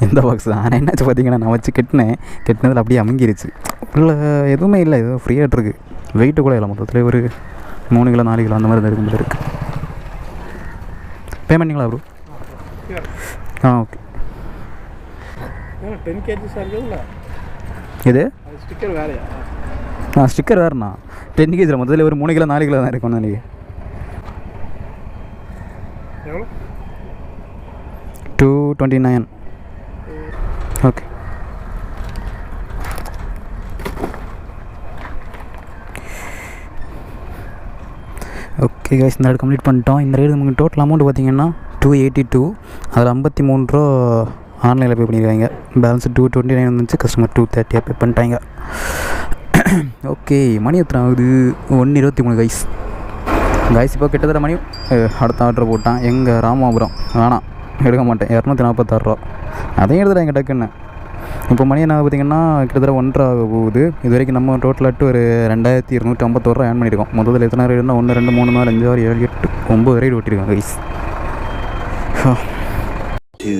இந்த பாக்ஸ். ஆனால் என்னாச்சு பார்த்தீங்கன்னா, நான் வச்சு கெட்டினதில் அப்படியே அமுங்கிருச்சு. உள்ள எதுவுமே இல்லை, ஏதோ ஃப்ரீயாக இருக்குது. வெயிட்டு கூட இல்லை, மொத்தத்தில் ஒரு 3 கிலோ 4 கிலோ அந்த மாதிரி இருக்கும் இருக்குது. பேமெண்ட்டிங்களா ப்ரோ? ஓகே. 10 kg இருக்குல்ல இது ஸ்டிக்கர் வேறையா? ஸ்டிக்கர் வேறுண்ணா. 10 kg மொத்தத்தில் ஒரு 3 கிலோ 4 கிலோ தான் இருக்கும் நீங்கள். எவ்வளோ? 229. ஓகே. ஓகே கைஸ், இந்த ரைடு கம்ப்ளீட் பண்ணிட்டோம். இந்த ரைடு நமக்கு டோட்டல் அமௌண்ட் பார்த்திங்கன்னா 282. அதில் 53 ரூபா ஆன்லைனில் பே பண்ணியிருக்காங்க. பேலன்ஸ் 229 வந்துச்சு. கஸ்டமர் 230 பே பண்ணிட்டாங்க. ஓகே, மணி எத்தனை ஆகுது? 1:23 கைஸ். இப்போ கிட்டத்தட்ட மணி அடுத்த ஆர்டர் போட்டான். எங்கள் ராமாபுரம் வேணாம், எடுக்க மாட்டேன். 246 ரூபா. அதையும் எடுத்துட்டேன் எங்கள் டக்குன்னு. இப்போ மணி என்ன பார்த்திங்கன்னா கிட்டத்தட்ட 1.5 ஆக போகுது. இது வரைக்கும் நம்ம டோட்டலாட்டு ஒரு 2251 ரூபா ஏர்ன் பண்ணியிருக்கோம். மொத்தத்தில் எத்தனை ரைடுனா 1 2 3 4 5 6 7 8 9 ரைடு ஓட்டியிருக்கோம் கைஸ். 2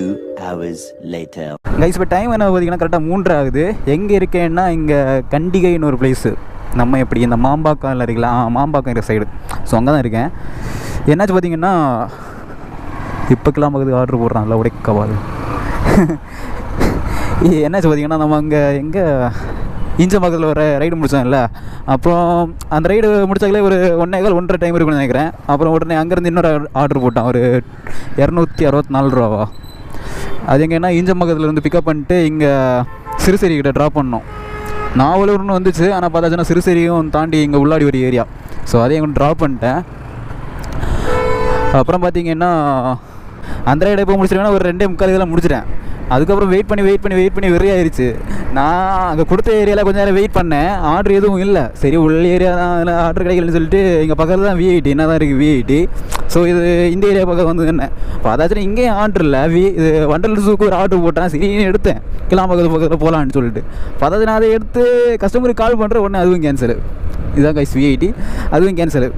hours later. கைஸ் இப்போ டைம் என்ன பார்த்திங்கன்னா கரெக்டாக 3 ஆகுது. எங்கே இருக்கேன்னா இங்கே கண்டிகைன்னு ஒரு பிளேஸு. நம்ம எப்படி இந்த மாம்பாக்கம் இருக்குல்ல, மாம்பாக்கம் இருக்கிற சைடு. ஸோ அங்கே தான் இருக்கேன். என்னாச்சு பார்த்திங்கன்னா, இப்போக்கெல்லாம் பக்கத்துக்கு ஆர்டர் போடுறான்ல உடைக்கவாது. என்னாச்சு பார்த்திங்கன்னா, நம்ம அங்கே எங்கே இஞ்சம்பாக்கத்தில் ஒரு ரைடு முடித்தோம்ல. அப்புறம் அந்த ரைடு முடிச்சாங்களே ஒரு 1.25 டைம் இருக்குன்னு நினைக்கிறேன். அப்புறம் உடனே அங்கேருந்து இன்னொரு ஆர்டர் போட்டான், ஒரு 264 ரூபாவா. அது எங்கன்னா ஈஞ்சம்பாக்கத்தில் இருந்து பிக்கப் பண்ணிட்டு இங்கே சிறுசேரி கிட்ட ட்ராப் பண்ணோம். நாவலூர்னு வந்துச்சு, ஆனால் பார்த்தாச்சுன்னா சிறுசேரியும் தாண்டி இங்கே உள்ளாடி ஒரு ஏரியா. ஸோ அதையும் எங்கே ட்ராப் பண்ணிட்டேன். அப்புறம் பார்த்திங்கன்னா அந்த ரைடை இப்போ முடிச்சிருக்கேன்னா ஒரு 2.25 இதெல்லாம் முடிச்சிட்டேன். அதுக்கப்புறம் வெயிட் பண்ணி வெறியாயிருச்சு. நான் அங்கே கொடுத்த ஏரியாவில் கொஞ்சம் நேரம் வெயிட் பண்ணேன். ஆர்டர் எதுவும் இல்லை. சரி, உள்ள ஏரியா தான், அதில் ஆர்டர் கிடைக்கலன்னு சொல்லிட்டு எங்கள் பக்கத்தில் தான் V80 என்ன தான் இருக்குது V80. ஸோ இது இந்த ஏரியா பக்கம் வந்து என்ன இப்போ அதாச்சும் இங்கேயும் ஆர்டர் இல்லை. இது வண்டலூர் ஜூக்கு ஒரு ஆர்டர் போட்டேன். சரின்னு எடுத்தேன், பக்கத்தில் போகலான்னு சொல்லிட்டு. அதாவது நான் அதை எடுத்து கஸ்டமருக்கு கால் பண்ணுறேன், உடனே அதுவும் கேன்சலு. இதுதான் கைஸ் V80, அதுவும் கேன்சலு.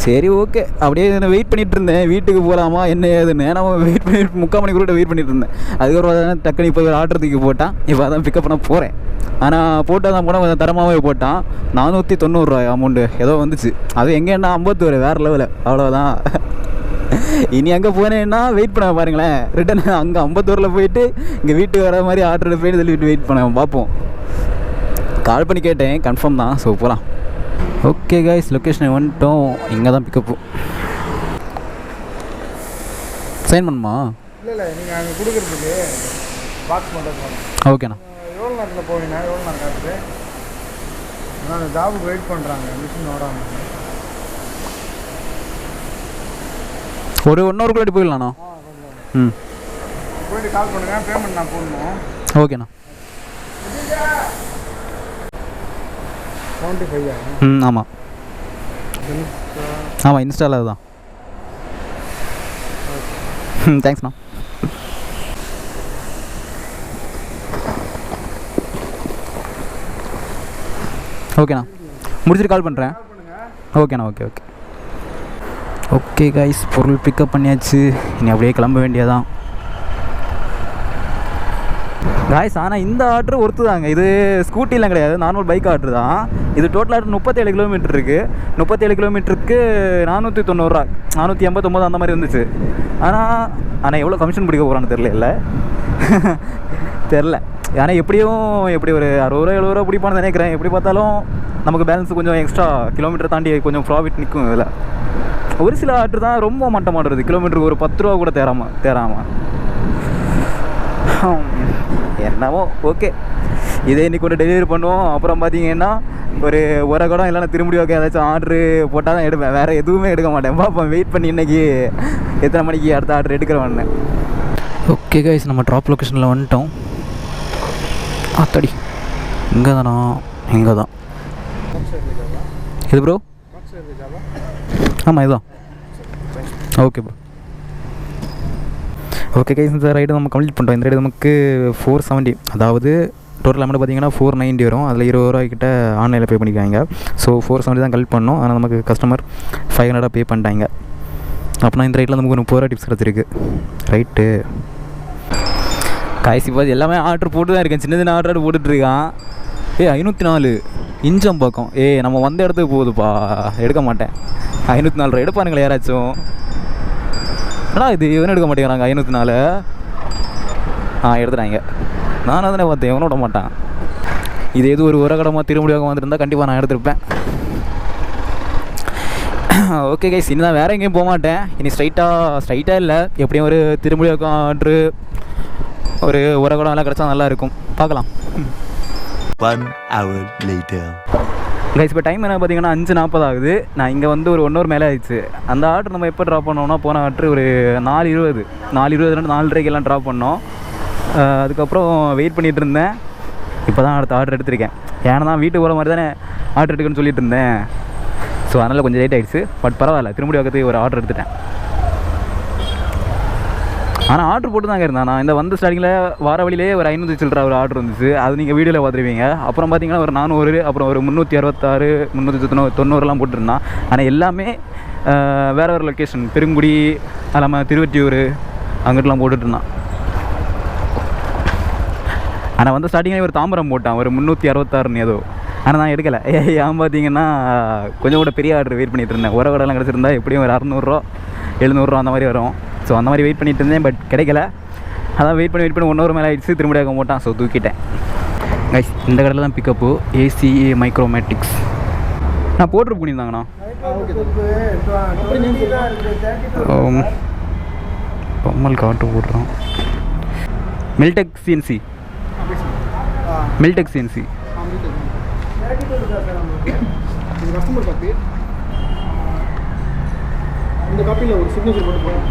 சரி, ஓகே. அப்படியே நான் வெயிட் பண்ணிகிட்டு இருந்தேன், வீட்டுக்கு போகலாமா என்ன ஏதுன்னு. நான் வெயிட் பண்ணி 3/4 மணி கூட வெயிட் பண்ணிட்டு இருந்தேன். அதுக்கப்புறம் டக்குனு இப்போ ஒரு ஆர்டர் தூக்கி போட்டான். இப்போ அதான் பிக்கப் பண்ண போகிறேன். ஆனால் போட்டால் தான் போனால் கொஞ்சம் தரமாகவே போட்டான். 490 ரூபா அமௌண்ட்டு ஏதோ வந்துச்சு. அது எங்கேன்னா 51 வேறு லெவலு. அவ்வளோதான். இனி அங்கே போனேன்னா வெயிட் பண்ண பாருங்களேன். ரிட்டன் அங்கே 51 போயிட்டு இங்கே வீட்டுக்கு வர மாதிரி ஆர்டர் எடுப்பேன்னு சொல்லிட்டு வெயிட் பண்ண பார்ப்போம். கால் பண்ணி கேட்டேன், கன்ஃபார்ம் தான். ஸோ போகலாம். ஓகே கைஸ், லொக்கேஷன் வந்துட்டோம். இங்கே தான் பிக்கப்பு. சைன் பண்ணுமா? இல்லை நீங்கள் அங்கே கொடுக்குறதுக்கு பாக்ஸ் பண்ணுறது. ஓகேண்ணா. எவ்வளோ நேரத்தில் போவீங்கன்னா எவ்வளோ நேரம் காட்டுது? ஆனால் அந்த ஜாபுக்கு வெயிட் பண்ணுறாங்க, மிஷின் ஓடாமல். ஒரு 1 hour குள்ளாடி போயிடலாண்ணா. போயிட்டு கால் பண்ணுங்கள், பேமெண்ட் நான் போடணும். ஓகேண்ணா. 75. ஆமாம் இன்ஸ்டாவில் அதுதான். தேங்க்ஸ்ண்ணா. ஓகேண்ணா, முடிச்சுட்டு கால் பண்ணுறேன். ஓகேண்ணா. ஓகே கைஸ், பொருள் பிக்கப் பண்ணியாச்சு. இனி அப்படியே கிளம்ப வேண்டியதான் காய்ஸ். ஆனால் இந்த ஆர்டர் ஒர்த்து தாங்க. இது ஸ்கூட்டிலாம் கிடையாது, நார்மல் பைக் ஆர்டர் தான். இது டோட்டல் ஆர்டர் 37 கிலோமீட்டர் இருக்குது. 37 கிலோமீட்டருக்கு 490 ரூபா, 489 அந்த மாதிரி இருந்துச்சு. ஆனால் எவ்வளோ கமிஷன் பிடிக்க போகிறான்னு தெரில. ஆனால் எப்படி ஒரு 60 ரூபா 70 ரூபா பிடிப்பான்னு நினைக்கிறேன். எப்படி பார்த்தாலும் நமக்கு பேலன்ஸ் கொஞ்சம் எக்ஸ்ட்ரா கிலோமீட்டர் தாண்டி கொஞ்சம் ப்ராஃபிட் நிற்கும் இதில். ஒரு சில ஆர்டர் தான் ரொம்ப மட்டமாடுறது, கிலோமீட்டருக்கு ஒரு 10 ரூபா கூட தேராமல். என்னவோ ஓகே, இதே இன்றைக்கி கொண்டு டெலிவரி பண்ணுவோம். அப்புறம் பார்த்தீங்கன்னா ஒரு குடம் இல்லைன்னா திரும்பி ஏதாச்சும் ஆர்டரு போட்டால் தான் எடுப்பேன், வேறு எதுவுமே எடுக்க மாட்டேன். பார்ப்போம், வெயிட் பண்ணி இன்றைக்கி எத்தனை மணிக்கு அடுத்த ஆர்டர் எடுக்கிறேன். ஓகே கைஸ், நம்ம ட்ராப் லொக்கேஷனில் வந்துட்டோம். ஆத்தாடி, இங்கே தான். இது ப்ரோ? ஆமாம், இதுதான். Okay bro. ஓகே கைஸ், இந்த ரைடு நம்ம கம்ப்ளீட் பண்ணிட்டோம். இந்த ரைடு நமக்கு 470, அதாவது டோட்டல் அமௌண்ட் பார்த்தீங்கன்னா 490 வரும். அதில் 20 ரூபாய்க்கிட்ட ஆன்லைனில் பே பண்ணிக்காங்க. ஸோ 470 தான் கலெக்ட் பண்ணோம். ஆனால் நமக்கு கஸ்டமர் 500 பே பண்ணிட்டாங்க. அப்படின்னா இந்த ரைட்டில் நமக்கு 30 ரூபா டிப்ஸ் கிடச்சிருக்கு. ரைட்டு காய்ச்சி பார்த்து எல்லாமே ஆர்டர் போட்டு தான் இருக்கேன். சின்ன சின்ன ஆர்டர் போட்டுட்ருக்கான். 504 இஞ்சம் பக்கம். நம்ம வந்த இடத்துக்கு போகுதுப்பா. எடுக்க மாட்டேன். 504 ரூபா எடுப்பானுங்களே யாராச்சும். ஆனால் இது எவனும் எடுக்க மாட்டேங்கிறாங்க. 504 எடுத்துட்டாங்க. நானும் தானே பார்த்தேன், எவனும் விட மாட்டான். இது எது ஒரு உரகடமாக திருமுடியாக வந்துருந்தால் கண்டிப்பாக நான் எடுத்துருப்பேன். ஓகே கைஸ், இனி தான் வேறு எங்கேயும் போக மாட்டேன். இனி ஸ்ட்ரைட்டாக இல்லை, எப்படியும் ஒரு திருமுடியாக ஆர்ட்ரு ஒரு உரகடம் எல்லாம் கிடச்சா நல்லாயிருக்கும். பார்க்கலாம். 1 hour later. கைஸ் இப்போ டைம் என்ன பார்த்தீங்கன்னா 5:40 ஆகுது. நான் இங்கே வந்து ஒரு 1 hour மேலே ஆயிடுச்சு. அந்த ஆர்டர் நம்ம எப்போ ட்ராப் பண்ணோம்னா போன ஆர்டர் ஒரு 4:20 4:30 ட்ராப் பண்ணோம். அதுக்கப்புறம் வெயிட் பண்ணிகிட்டு இருந்தேன். இப்போ தான் அடுத்த ஆர்டர் எடுத்திருக்கேன். ஏன்னா தான் வீட்டுக்கு போகிற மாதிரி தானே ஆர்டர் எடுக்கணும்னு சொல்லிட்டு இருந்தேன். ஸோ அதனால் கொஞ்சம் லேட் ஆகிடுச்சு. பட் பரவாயில்ல, திரும்பி பக்கத்துக்கு ஒரு ஆர்டர் எடுத்துட்டேன். ஆனால் ஆர்டர் போட்டு தாங்க இருந்தேன். நான் இந்த வந்த ஸ்டார்டிங்கில் வார வழியிலே ஒரு 500 சில்லற ஒரு ஆர்டர் வந்துச்சு. அது நீங்கள் வீடியோவில் பார்த்துருவீங்க. அப்புறம் பார்த்தீங்கன்னா ஒரு 400, அப்புறம் ஒரு 366, 390 போட்டிருந்தான். ஆனால் எல்லாமே வேறு வேறு லொக்கேஷன், பெருங்குடி, அது இல்லாமல் திருவொற்றியூர் அங்கிட்டலாம் போட்டுட்ருந்தான். ஆனால் வந்து ஸ்டார்டிங்கில் ஒரு தாம்பரம் போட்டான், ஒரு 366 ஏதோ. ஆனால் நான் எடுக்கலை. ஏன் பார்த்தீங்கன்னா கொஞ்சம் கூட பெரிய ஆர்டர் வெயிட் பண்ணிகிட்டு இருந்தேன். உர கடைலாம் கிடச்சிருந்தா எப்படியும் ஒரு 600 700 அந்த மாதிரி வரும். ஸோ அந்த மாதிரி வெயிட் பண்ணிட்டு இருந்தேன். பட் கிடைக்கல. அதான் வெயிட் பண்ணி 1 hour மேலே ஆகிடுச்சு. திரும்ப போட்டான். ஸோ தூக்கிட்டேன். கைஸ் இந்த கடையில் தான் பிக்கப்பு. ACA மைக்ரோமேட்டிக்ஸ் நான் போட்டு பண்ணியிருந்தாங்கண்ணா. பொம்மல் காட்டு போடுறோம். மில்டெக் CNC. Customer copy. இந்த காப்பியில் ஒரு சிக்னேச்சர் போட்டு போகிறேன்.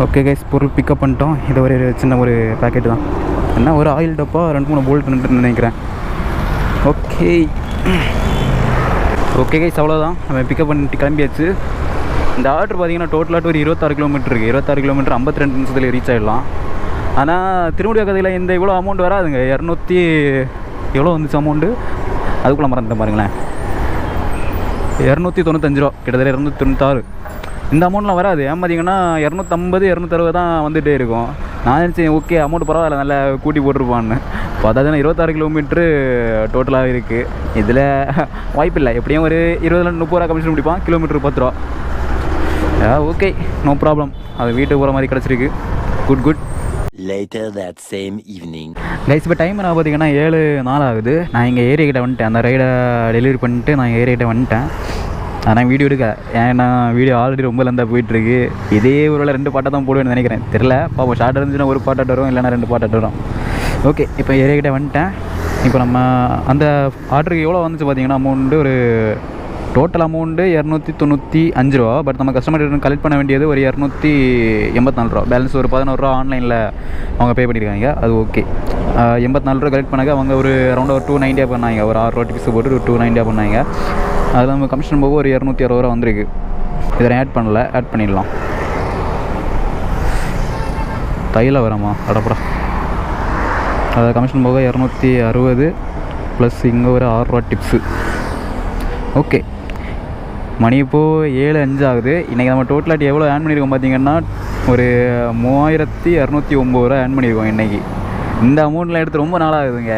ஓகே கைஸ், பொருள் பிக்கப் பண்ணிட்டோம். இது ஒரு சின்ன ஒரு பேக்கெட்டு தான். என்ன ஒரு ஆயில் டப்பா 2-3 போல்ட் நினைக்கிறேன். ஓகே கைஸ், அவ்வளோதான். நம்ம பிக்கப் பண்ணிட்டு கிளம்பியாச்சு. இந்த ஆர்டர் பார்த்தீங்கன்னா டோட்டலாக ஒரு 26 கிலோமீட்டர் இருக்குது. 26 கிலோமீட்டர் 52 நிமிஷத்தில் ரீச் ஆகிடலாம். ஆனால் திருமுடிய கதையில் இந்த இவ்வளோ அமௌண்ட் வராதுங்க. 200 எவ்வளோ வந்துச்சு அமௌண்ட்டு, அதுக்குள்ளே மறந்துட்டேன் பாருங்களேன். 295 ரூபா, கிட்டத்தட்ட 296. இந்த அமௌண்ட்லாம் வராது. ஏன் பார்த்தீங்கன்னா 250 260 தான் வந்துகிட்டே இருக்கும். நான் நினச்சேன் ஓகே அமௌண்ட் பரவாயில்ல, நல்லா கூட்டி போட்டிருப்பான்னு. பார்த்தா 26 கிலோமீட்ரு டோட்டலாக இருக்குது. இதில் வாய்ப்பு இல்லை. எப்படியும் ஒரு 20-30 ரூபா கமிஷன் முடிப்பான். கிலோமீட்டர் 10 ரூபா. Okay, no problem. அது வீட்டுக்கு போகிற மாதிரி கிடச்சிருக்கு. Good. Later that same evening. Guys இப்போ டைம் நான் பார்த்தீங்கன்னா 7:04 ஆகுது. நான் இங்கே ஏரியா கிட்ட வந்துட்டேன். அந்த ரைடை டெலிவரி பண்ணிட்டு நான் ஏரியா கிட்ட வந்துட்டேன். ஆனால் வீடியோ எடுக்க, ஏன்னா வீடியோ ஆல்ரெடி ரொம்ப லெந்தாக போயிட்டுருக்கு. இதே ஒரு 2 பாட்டை தான் போடுவேன்னு நினைக்கிறேன். தெரில, பாப்போம். ஷார்ட் இருந்துச்சுன்னா ஒரு பாட்டாட்டு வரும், இல்லைனா 2 பாட்டாட்டு வரும். ஓகே, இப்போ ஏரியா கிட்ட வந்துட்டேன். இப்போ நம்ம அந்த ஆர்டருக்கு எவ்வளோ வந்துச்சு பார்த்தீங்கன்னா அமௌண்ட்டு ஒரு டோட்டல் அமௌண்ட்டு 295 ரூபா. பட் நம்ம கஸ்டமர் கலெக்ட் பண்ண வேண்டியது ஒரு 284 ரூபா. பேலன்ஸ் ஒரு 11 ரூபா ஆன்லைனில் அவங்க பே பண்ணியிருக்காங்க. அது ஓகே. 84 ரூபா கலெக்ட் பண்ணாங்க. அவங்க ஒரு அரௌண்ட் ஒரு 290 பண்ணாங்க. ஒரு 6 ரூபா டிப்ஸ் போட்டு ஒரு 290 பண்ணாங்க. அது நம்ம கமிஷன் போக ஒரு 260 ரூபா வந்திருக்கு. இதை ஆட் பண்ணல, ஆட் பண்ணிடலாம். தையில் வரமா அடப்படா. அதை கமிஷன் போக 260 ப்ளஸ் இங்கே ஒரு 6 ரூபா டிப்ஸு. ஓகே, மணி இப்போது 7:05 ஆகுது. இன்றைக்கி நம்ம டோட்டலாக எவ்வளோ ஆன் பண்ணியிருக்கோம் பார்த்தீங்கன்னா ஒரு 3209 ரூபா ஆன் பண்ணியிருக்கோம் இன்றைக்கி. இந்த அமௌண்ட்லாம் எடுத்து ரொம்ப நாளாகுதுங்க.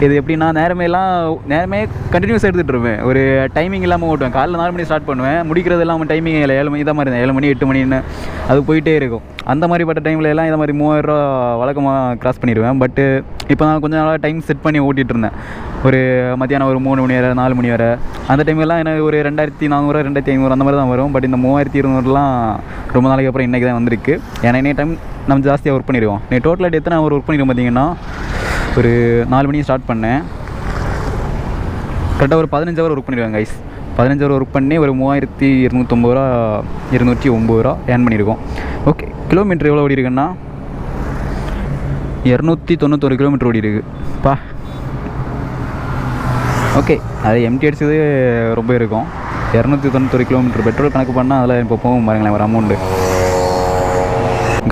இது எப்படின்னா நேரமே கண்டினியூஸாக எடுத்துகிட்டு இருப்பேன். ஒரு டைமிங் இல்லாமல் ஓட்டுவேன். காலைல 4 மணி ஸ்டார்ட் பண்ணுவேன். முடிக்கிறது இல்லாமல் டைமிங் இல்லை. 7 மணி தான் மாதிரி இருந்தேன். 7 மணி 8 மணின்னு அது போயிட்டே இருக்கும். அந்த மாதிரிப்பட்ட டைமில் எல்லாம் இதை மாதிரி 3000 ரூபா வழக்கமாக கிராஸ் பண்ணிடுவேன். பட்டு இப்போ நான் கொஞ்சம் நாளாக டைம் செட் பண்ணி ஓட்டிகிட்டு இருந்தேன். ஒரு மத்தியானம் ஒரு 3 மணி வரை 4 மணி வரை. அந்த டைமெல்லாம் எனக்கு ஒரு 2400 2500 அந்த மாதிரி தான் வரும். பட் இந்த 3200லாம் ரொம்ப நாளைக்கு அப்புறம் இன்றைக்கி தான் வந்திருக்கு. ஏன்னா இன்னைக்கு டைம் நம்ம ஜாஸ்தியாக ஒர்க் பண்ணிடுவோம். நீ டோட்டலாக எத்தனை ஒரு ஒர்க் பண்ணிடுவோம் பார்த்தீங்கன்னா ஒரு 4 மணிக்கு ஸ்டார்ட் பண்ணேன். கரெக்டாக ஒரு 15 ஹவர் ஒர்க் பண்ணிடுவேன் கைஸ். 15 ஹவர் ஒர்க் பண்ணி ஒரு 3209 ரூபா 209 ரூபா ஏர்ன் பண்ணியிருக்கோம். ஓகே, கிலோமீட்டர் எவ்வளோ ஓடி இருக்குன்னா 291 கிலோமீட்டர் ஓடி இருக்குப்பா. ஓகே, அது எம்டி அடிச்சது ரொம்ப இருக்கும். 291 கிலோமீட்டர் பெட்ரோல் கணக்கு பண்ணால் அதில் இப்போ போகும் பாருங்களேன் ஒரு அமௌண்ட்டு.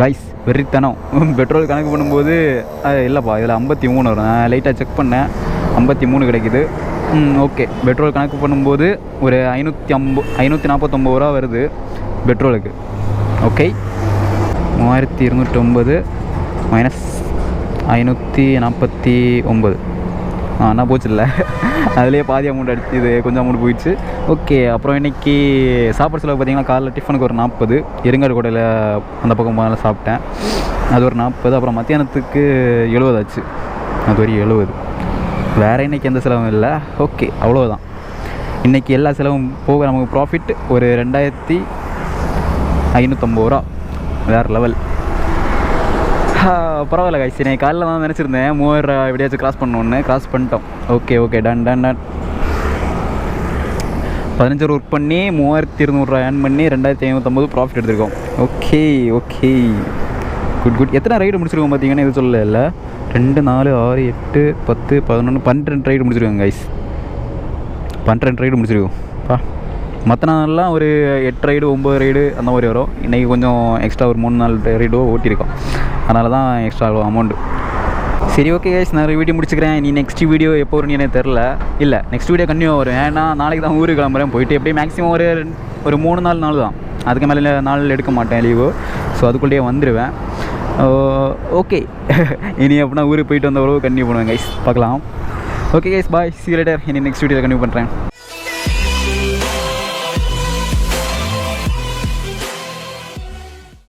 கைஸ் வெறித்தனம். பெட்ரோல் கணக்கு பண்ணும்போது அது இல்லைப்பா, இதில் 53 வரும். நான் லைட்டாக செக் பண்ணேன். 53 கிடைக்குது. ஓகே. பெட்ரோல் கணக்கு பண்ணும்போது ஒரு 549 ரூபா வருது பெட்ரோலுக்கு. ஓகே. 3250 மைனஸ் 549 நான் போச்சு இல்லை, அதுலேயே பாதி அமௌண்ட் அடிச்சு, இது கொஞ்சம் அமௌண்ட் போயிடுச்சு. ஓகே. அப்புறம் இன்றைக்கி சாப்பாடு செலவு பார்த்திங்கன்னா காலைல டிஃபனுக்கு ஒரு 40, இருங்காடு கோட்டையில் அந்த பக்கம் முதல்ல சாப்பிட்டேன், அது ஒரு 40. அப்புறம் மத்தியானத்துக்கு 70 ஆச்சு, அது ஒரு 70. வேறு இன்றைக்கி எந்த செலவும் இல்லை. ஓகே, அவ்வளோதான். இன்றைக்கி எல்லா செலவும் போக நமக்கு ப்ராஃபிட் ஒரு 2550 ரூபா. வேறு லெவல். பரவாயில்ல கைஸ். நான் காலையில் தான் நினச்சிருந்தேன் 3000 எப்படியாச்சும் கிராஸ் பண்ணணுன்னு. கிராஸ் பண்ணிட்டோம். ஓகே. டன் 15 ஒர்க் பண்ணி 3200 ஏர்ன் பண்ணி 2550 ப்ராஃபிட் எடுத்திருக்கோம். ஓகே. குட். எத்தனை ரைடு முடிச்சிருக்கோம் பார்த்தீங்கன்னா இது சொல்லல. 2 4 6 8 10 11 12 ரைடு முடிச்சிருக்கோம் கைஸ். 12 ரைடு முடிச்சிருக்கோம். மற்ற நாள்லாம் ஒரு 8 ரைடு 9 ரைடு அந்த மாதிரி வரும். இன்றைக்கி கொஞ்சம் எக்ஸ்ட்ரா ஒரு 3-4 ரைடோ ஓட்டியிருக்கோம், அதனால தான் எக்ஸ்ட்ரா அமௌண்ட்டு. சரி, ஓகே கைஸ், நான் வீடியோ முடிச்சுக்கிறேன். நீ நெக்ஸ்ட் வீடியோ எப்போ வரும்னு எனக்கு தெரில. இல்லை, நெக்ஸ்ட் வீடியோ கண்டினியூ வரும். ஏன்னா நாளைக்கு தான் ஊருக்கு கிளம்புறேன். போயிட்டு எப்படியும் மேக்ஸிமம் ஒரு 3-4 நாள் தான், அதுக்கு மேலே நாள் எடுக்க மாட்டேன் லீவு. ஸோ அதுக்குள்ளேயே வந்துடுவேன். ஓகே. இனி அப்படின்னா ஊருக்கு போயிட்டு வந்த உறவு கண்டினியூ பண்ணுவேன் கைஸ். பார்க்கலாம். Okay guys, bye. See you later. இனி நெக்ஸ்ட் வீடியோவில் கண்டினியூ பண்ணுறேன்.